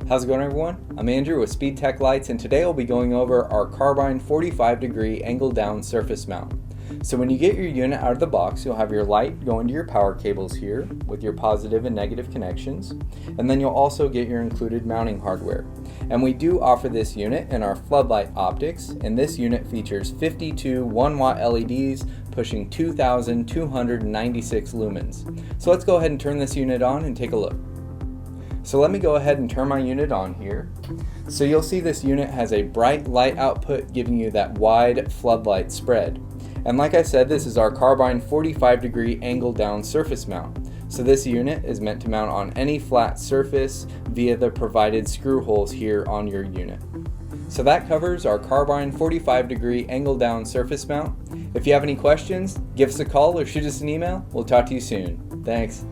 How's it going, everyone? I'm Andrew with SpeedTech Lights, and today I'll be going over our Carbine 45-degree angle down surface mount. So when you get your unit out of the box, you'll have your light go into your power cables here with your positive and negative connections, and then you'll also get your included mounting hardware. And we do offer this unit in our Floodlight optics, and this unit features 52 1-watt LEDs pushing 2,296 lumens. So let's go ahead and turn this unit on and take a look. So let me go ahead and turn my unit on here. So you'll see this unit has a bright light output giving you that wide floodlight spread. And like I said, this is our Carbine 45-degree angle down surface mount. So this unit is meant to mount on any flat surface via the provided screw holes here on your unit. So that covers our Carbine 45-degree angle down surface mount. If you have any questions, give us a call or shoot us an email. We'll talk to you soon. Thanks.